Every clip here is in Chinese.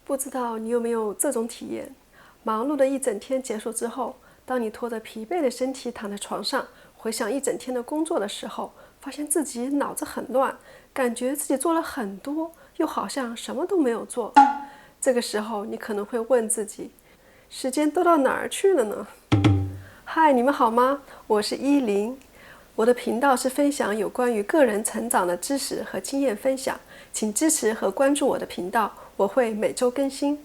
不知道你有没有这种体验？忙碌的一整天结束之后，当你拖着疲惫的身体躺在床上，回想一整天的工作的时候，发现自己脑子很乱，感觉自己做了很多，又好像什么都没有做。这个时候，你可能会问自己：时间都到哪儿去了呢？嗨，你们好吗？我是依林。我的频道是分享有关于个人成长的知识和经验分享，请支持和关注我的频道，我会每周更新。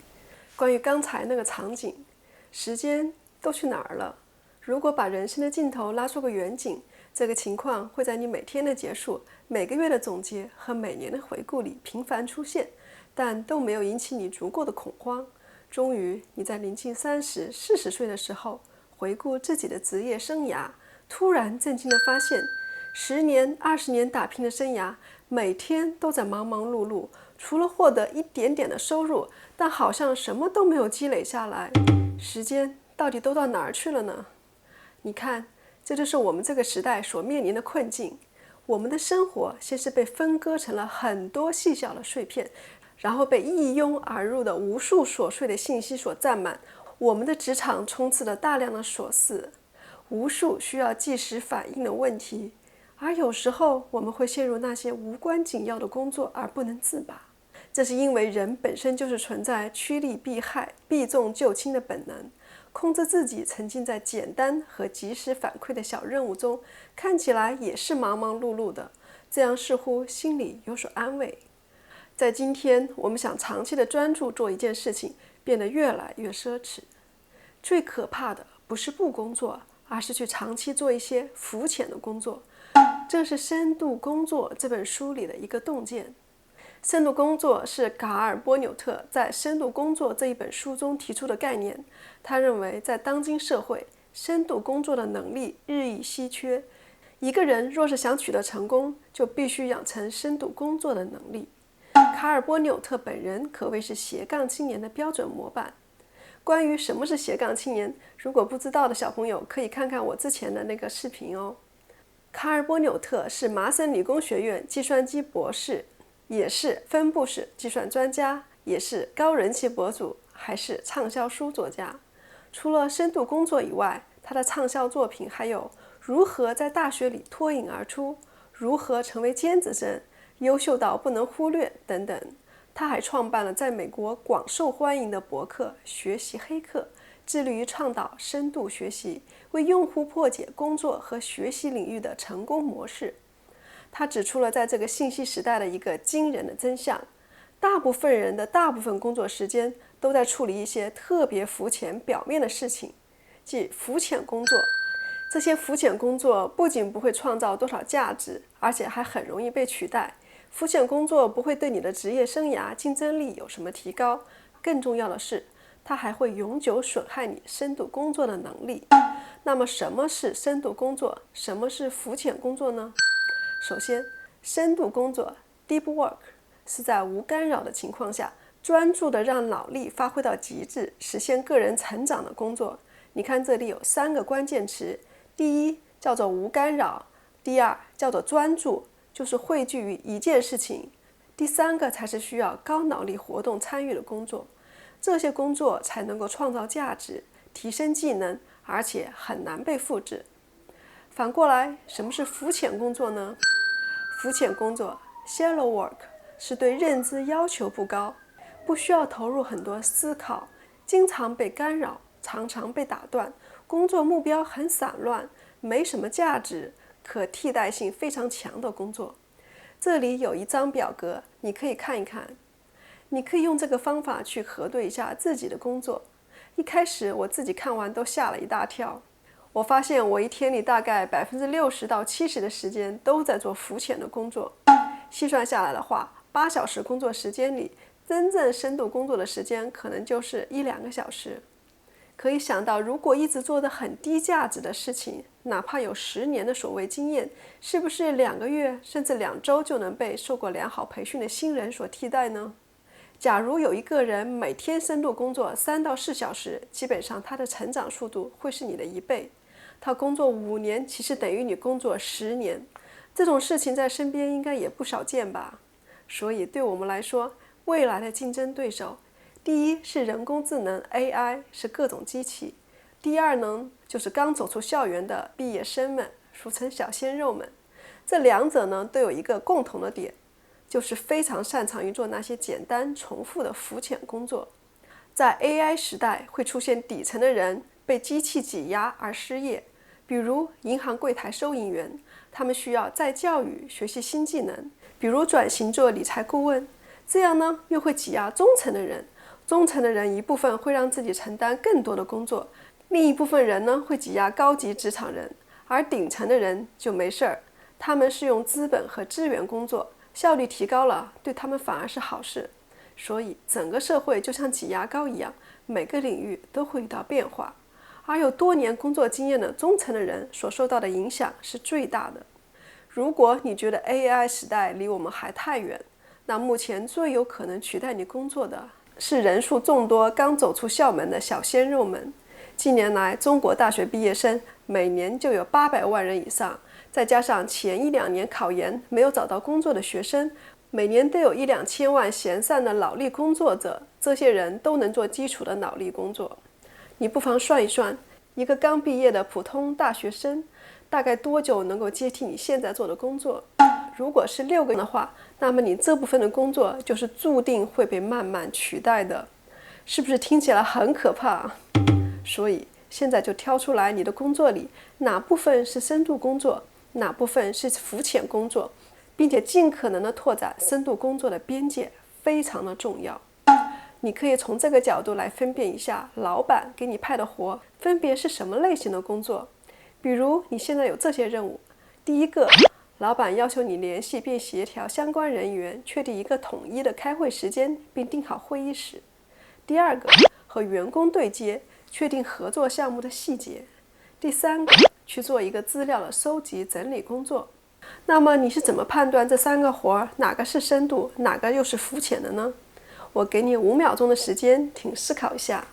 关于刚才那个场景，时间都去哪儿了？如果把人生的镜头拉出个远景，这个情况会在你每天的结束、每个月的总结和每年的回顾里频繁出现，但都没有引起你足够的恐慌。终于，你在临近30、40岁的时候，回顾自己的职业生涯，突然震惊地发现，10年、20年打拼的生涯，每天都在忙忙碌碌，除了获得一点点的收入，但好像什么都没有积累下来。时间到底都到哪儿去了呢？你看，这就是我们这个时代所面临的困境。我们的生活先是被分割成了很多细小的碎片，然后被一拥而入的无数琐碎的信息所占满。我们的职场充斥了大量的琐事，无数需要即时反应的问题，而有时候我们会陷入那些无关紧要的工作而不能自拔。这是因为人本身就是存在趋利避害、避重就轻的本能，控制自己沉浸在简单和及时反馈的小任务中，看起来也是忙忙碌碌的，这样似乎心里有所安慰。在今天，我们想长期的专注做一件事情，变得越来越奢侈。最可怕的不是不工作，而是去长期做一些肤浅的工作。这是《深度工作》这本书里的一个洞见。深度工作是卡尔·波纽特在《深度工作》这一本书中提出的概念。他认为，在当今社会，深度工作的能力日益稀缺。一个人若是想取得成功，就必须养成深度工作的能力。卡尔·波纽特本人可谓是斜杠青年的标准模板。关于什么是斜杠青年，如果不知道的小朋友可以看看我之前的那个视频哦。卡尔·波纽特是麻省理工学院计算机博士，也是分布式计算专家，也是高人气博主，还是畅销书作家。除了深度工作以外，他的畅销作品还有如何在大学里脱颖而出、如何成为尖子生、优秀到不能忽略等等。他还创办了在美国广受欢迎的博客学习黑客，致力于倡导深度学习，为用户破解工作和学习领域的成功模式。他指出了在这个信息时代的一个惊人的真相：大部分人的大部分工作时间都在处理一些特别肤浅表面的事情，即肤浅工作。这些肤浅工作不仅不会创造多少价值，而且还很容易被取代。肤浅工作不会对你的职业生涯竞争力有什么提高，更重要的是，它还会永久损害你深度工作的能力。那么什么是深度工作？什么是肤浅工作呢？首先，深度工作 （Deep Work） 是在无干扰的情况下，专注地让脑力发挥到极致，实现个人成长的工作。你看这里有3个关键词，第一叫做无干扰，第二叫做专注，就是汇聚于一件事情，第3个才是需要高脑力活动参与的工作。这些工作才能够创造价值、提升技能，而且很难被复制。反过来，什么是肤浅工作呢？肤浅工作 （Shallow Work） 是对认知要求不高，不需要投入很多思考，经常被干扰，常常被打断，工作目标很散乱，没什么价值，可替代性非常强的工作。这里有一张表格，你可以看一看。你可以用这个方法去核对一下自己的工作。一开始我自己看完都吓了一大跳。我发现我一天里大概60%到70%的时间都在做肤浅的工作。细算下来的话，8小时工作时间里，真正深度工作的时间可能就是1-2个小时。可以想到，如果一直做得很低价值的事情，哪怕有10年的所谓经验，是不是2个月甚至2周就能被受过良好培训的新人所替代呢？假如有一个人每天深度工作3到4小时，基本上他的成长速度会是你的1倍。他工作5年，其实等于你工作10年。这种事情在身边应该也不少见吧？所以对我们来说，未来的竞争对手第一是人工智能 AI， 是各种机器；第二呢，就是刚走出校园的毕业生们，俗称小鲜肉们。这两者呢都有一个共同的点，就是非常擅长于做那些简单重复的浮潜工作。在 AI 时代，会出现底层的人被机器挤压而失业，比如银行柜台收银员，他们需要再教育学习新技能，比如转型做理财顾问。这样呢又会挤压中层的人，中层的人一部分会让自己承担更多的工作，另一部分人呢会挤压高级职场人，而顶层的人就没事儿，他们是用资本和资源工作，效率提高了，对他们反而是好事。所以整个社会就像挤牙膏一样，每个领域都会遇到变化，而有多年工作经验的中层的人所受到的影响是最大的。如果你觉得 AI 时代离我们还太远，那目前最有可能取代你工作的是人数众多、刚走出校门的小鲜肉们。近年来，中国大学毕业生每年就有800万人以上，再加上前1-2年考研没有找到工作的学生，每年都有1-2千万闲散的脑力工作者，这些人都能做基础的脑力工作。你不妨算一算，一个刚毕业的普通大学生，大概多久能够接替你现在做的工作？如果是6个人的话，那么你这部分的工作就是注定会被慢慢取代的，是不是听起来很可怕？所以现在就挑出来你的工作里哪部分是深度工作，哪部分是浮潜工作，并且尽可能的拓展深度工作的边界，非常的重要。你可以从这个角度来分辨一下老板给你派的活分别是什么类型的工作。比如你现在有这些任务：第一个，老板要求你联系并协调相关人员，确定一个统一的开会时间，并定好会议室；第二个，和员工对接，确定合作项目的细节；第三个，去做一个资料的收集整理工作。那么你是怎么判断这3个活哪个是深度，哪个又是浮潜的呢？我给你5秒钟的时间，请思考一下。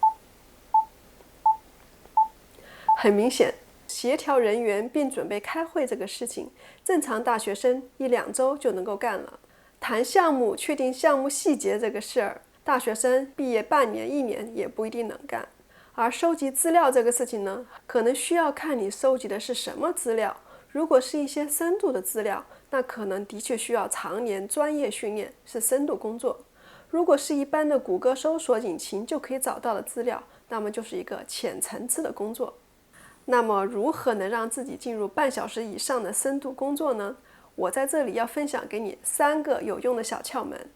很明显，协调人员并准备开会这个事情，正常大学生1-2周就能够干了。谈项目、确定项目细节这个事儿，大学生毕业半年、1年也不一定能干。而收集资料这个事情呢，可能需要看你收集的是什么资料。如果是一些深度的资料，那可能的确需要常年专业训练，是深度工作。如果是一般的谷歌搜索引擎就可以找到的资料，那么就是一个浅层次的工作。那么如何能让自己进入半小时以上的深度工作呢？我在这里要分享给你3个有用的小窍门。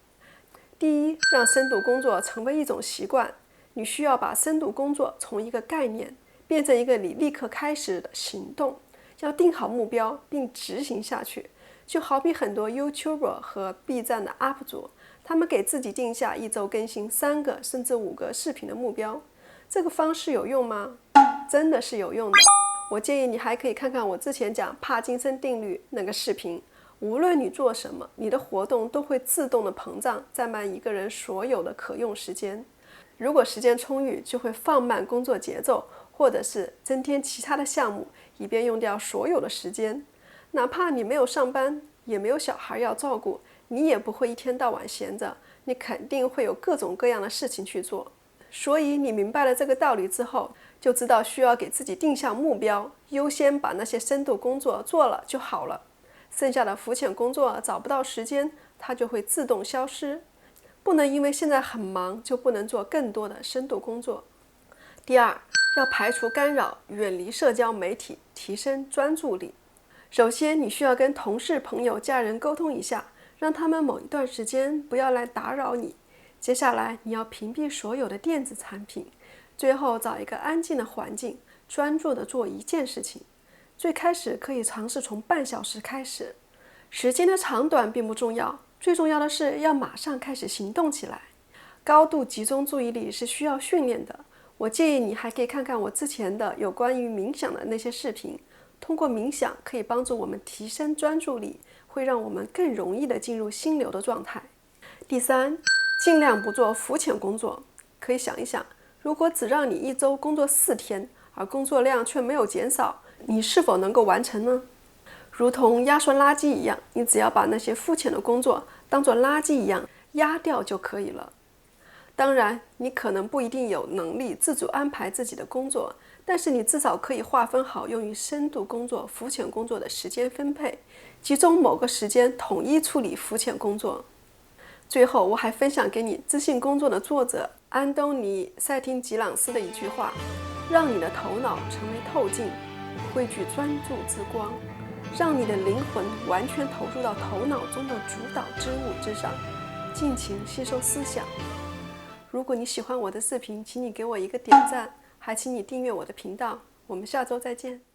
第一，让深度工作成为一种习惯。你需要把深度工作从一个概念变成一个你立刻开始的行动，要定好目标并执行下去。就好比很多 YouTuber 和 B 站的 UP 主，他们给自己定下1周更新3个甚至5个视频的目标。这个方式有用吗？真的是有用的。我建议你还可以看看我之前讲帕金森定律那个视频。无论你做什么，你的活动都会自动的膨胀，占满一个人所有的可用时间。如果时间充裕，就会放慢工作节奏，或者是增添其他的项目，以便用掉所有的时间。哪怕你没有上班，也没有小孩要照顾，你也不会一天到晚闲着，你肯定会有各种各样的事情去做。所以你明白了这个道理之后，就知道需要给自己定下目标，优先把那些深度工作做了就好了。剩下的浮潜工作找不到时间，它就会自动消失。不能因为现在很忙就不能做更多的深度工作。第二，要排除干扰，远离社交媒体，提升专注力。首先，你需要跟同事、朋友、家人沟通一下，让他们某一段时间不要来打扰你。接下来，你要屏蔽所有的电子产品。最后，找一个安静的环境，专注地做一件事情。最开始可以尝试从半小时开始，时间的长短并不重要，最重要的是要马上开始行动起来。高度集中注意力是需要训练的，我建议你还可以看看我之前的有关于冥想的那些视频。通过冥想可以帮助我们提升专注力，会让我们更容易地进入心流的状态。第三，尽量不做浮潜工作。可以想一想，如果只让你1周工作4天，而工作量却没有减少，你是否能够完成呢？如同压缩垃圾一样，你只要把那些肤浅的工作当作垃圾一样压掉就可以了。当然，你可能不一定有能力自主安排自己的工作，但是你至少可以划分好用于深度工作、浮浅工作的时间分配，集中某个时间统一处理浮浅工作。最后，我还分享给你《自信工作》的作者安东尼·塞汀吉朗斯的一句话：让你的头脑成为透镜，汇聚专注之光，让你的灵魂完全投入到头脑中的主导之物之上，尽情吸收思想。如果你喜欢我的视频，请你给我一个点赞，还请你订阅我的频道。我们下周再见。